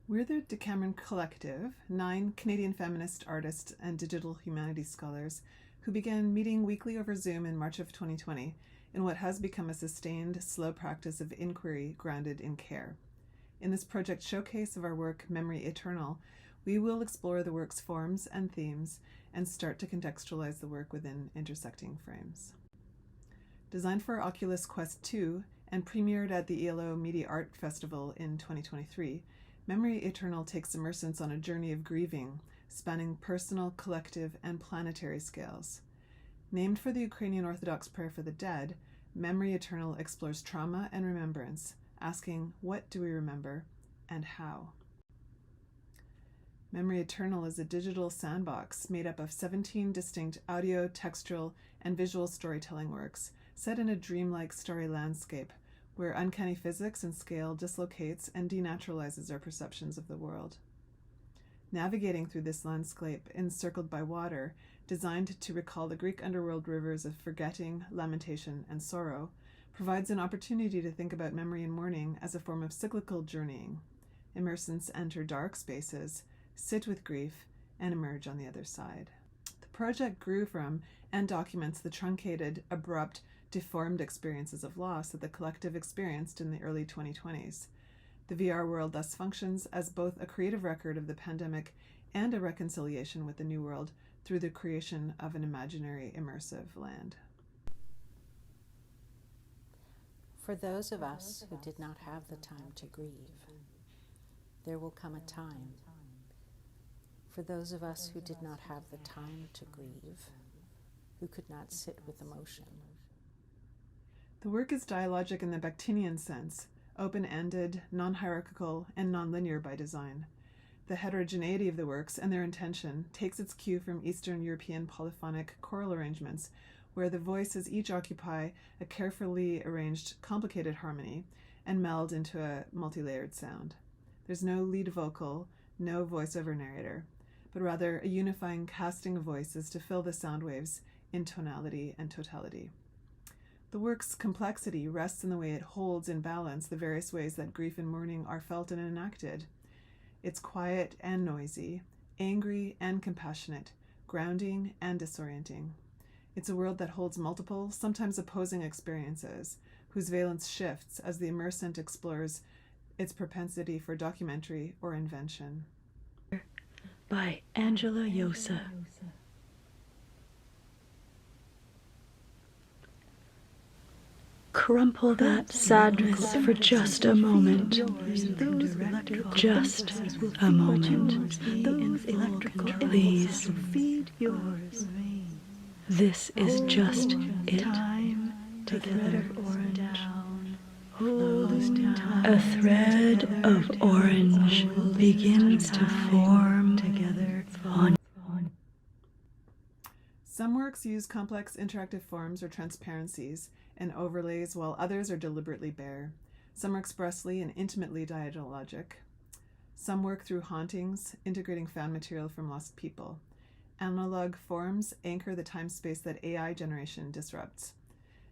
We're the Decameron Collective, 9 Canadian feminist artists and digital humanities scholars who began meeting weekly over Zoom in March of 2020 in what has become a sustained, slow practice of inquiry grounded in care. In this project showcase of our work, Memory Eternal, we will explore the work's forms and themes and start to contextualize the work within intersecting frames. Designed for Oculus Quest 2 and premiered at the ELO Media Art Festival in 2023, Memory Eternal takes immersants on a journey of grieving, spanning personal, collective, and planetary scales. Named for the Ukrainian Orthodox prayer for the dead, Memory Eternal explores trauma and remembrance, asking, what do we remember, and how? Memory Eternal is a digital sandbox made up of 17 distinct audio, textual, and visual storytelling works set in a dreamlike starry landscape where uncanny physics and scale dislocates and denaturalizes our perceptions of the world. Navigating through this landscape encircled by water, designed to recall the Greek underworld rivers of forgetting, lamentation, and sorrow, provides an opportunity to think about memory and mourning as a form of cyclical journeying. Immersants enter dark spaces, sit with grief, and emerge on the other side. The project grew from and documents the truncated, abrupt, deformed experiences of loss that the collective experienced in the early 2020s. The VR world thus functions as both a creative record of the pandemic and a reconciliation with the new world through the creation of an imaginary, immersive land. For those of us who did not have the time to grieve, there will come a time. For those of us who did not have the time to grieve, who could not sit with emotion. The work is dialogic in the Bakhtinian sense, open-ended, non-hierarchical, and non-linear by design. The heterogeneity of the works and their intention takes its cue from Eastern European polyphonic choral arrangements, where the voices each occupy a carefully arranged, complicated harmony and meld into a multi-layered sound. There's no lead vocal, no voiceover narrator, but rather a unifying casting of voices to fill the sound waves in tonality and totality. The work's complexity rests in the way it holds in balance the various ways that grief and mourning are felt and enacted. It's quiet and noisy, angry and compassionate, grounding and disorienting. It's a world that holds multiple, sometimes opposing experiences, whose valence shifts as the immersant explores its propensity for documentary or invention. By Angela Yosa. Crumple that sadness for just a moment. Just a moment. Please. This is just it. A thread of orange begins to form on. Some works use complex interactive forms or transparencies and overlays, while others are deliberately bare. Some are expressly and intimately dialogic. Some work through hauntings, integrating found material from lost people. Analog forms anchor the time-space that AI generation disrupts.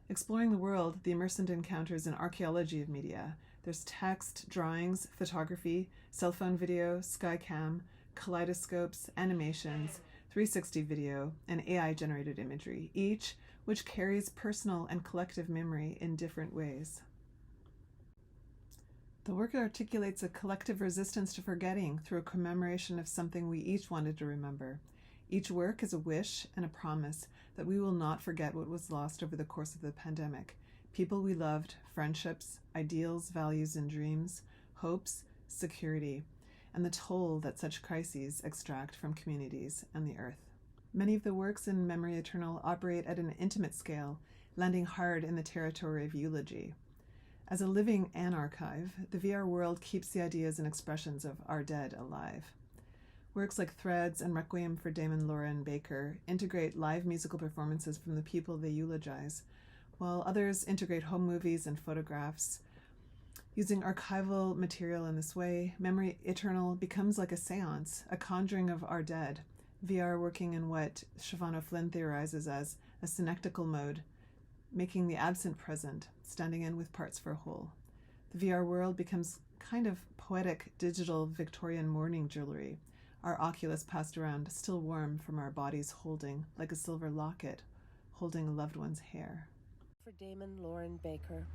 Exploring the world, the immersant encounters an archaeology of media. There's text, drawings, photography, cell phone video, skycam, kaleidoscopes, animations, 360 video, and AI-generated imagery, each which carries personal and collective memory in different ways. The work articulates a collective resistance to forgetting through a commemoration of something we each wanted to remember. Each work is a wish and a promise that we will not forget what was lost over the course of the pandemic. People we loved, friendships, ideals, values, and dreams, hopes, security, and the toll that such crises extract from communities and the earth. Many of the works in Memory Eternal operate at an intimate scale, landing hard in the territory of eulogy. As a living archive, the VR world keeps the ideas and expressions of our dead alive. Works like Threads and Requiem for Damon Lauren Baker integrate live musical performances from the people they eulogize, while others integrate home movies and photographs. Using archival material in this way, Memory Eternal becomes like a seance, a conjuring of our dead, VR working in what Siobhan O'Flynn theorizes as a synectical mode, making the absent present, standing in with parts for a whole. The VR world becomes kind of poetic digital Victorian mourning jewelry, our oculus passed around, still warm from our bodies holding, like a silver locket, holding a loved one's hair. For Damon Lauren Baker.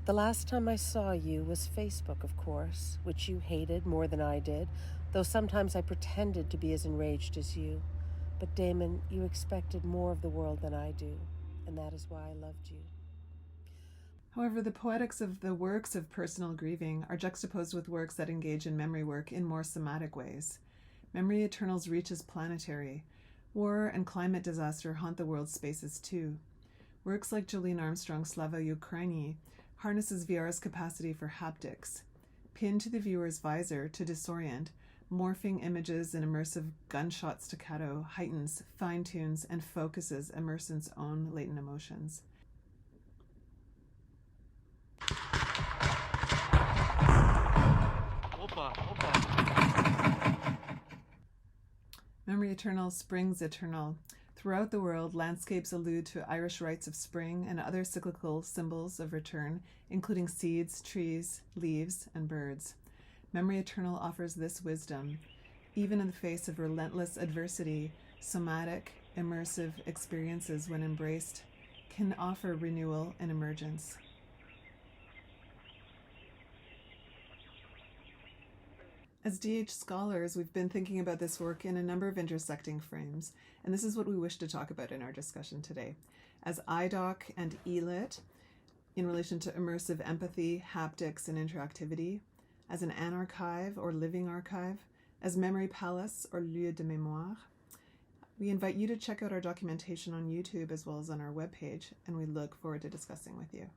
The last time I saw you was Facebook, of course, which you hated more than I did, though sometimes I pretended to be as enraged as you. But Damon, you expected more of the world than I do, and that is why I loved you. However, the poetics of the works of personal grieving are juxtaposed with works that engage in memory work in more somatic ways. Memory Eternal's reach is planetary. War and climate disaster haunt the world's spaces too. Works like Jolene Armstrong's Slava Ukraini harnesses VR's capacity for haptics. Pinned to the viewer's visor to disorient, morphing images in immersive gunshot staccato heightens, fine-tunes, and focuses immersant's own latent emotions. Memory Eternal springs eternal. Throughout the world, landscapes allude to Irish rites of spring and other cyclical symbols of return, including seeds, trees, leaves, and birds. Memory Eternal offers this wisdom. Even in the face of relentless adversity, somatic, immersive experiences, when embraced, can offer renewal and emergence. As DH scholars, we've been thinking about this work in a number of intersecting frames, and this is what we wish to talk about in our discussion today. As IDOC and ELIT, in relation to immersive empathy, haptics, and interactivity, as an anarchive or living archive, as memory palace or lieu de mémoire. We invite you to check out our documentation on YouTube as well as on our webpage, and we look forward to discussing with you.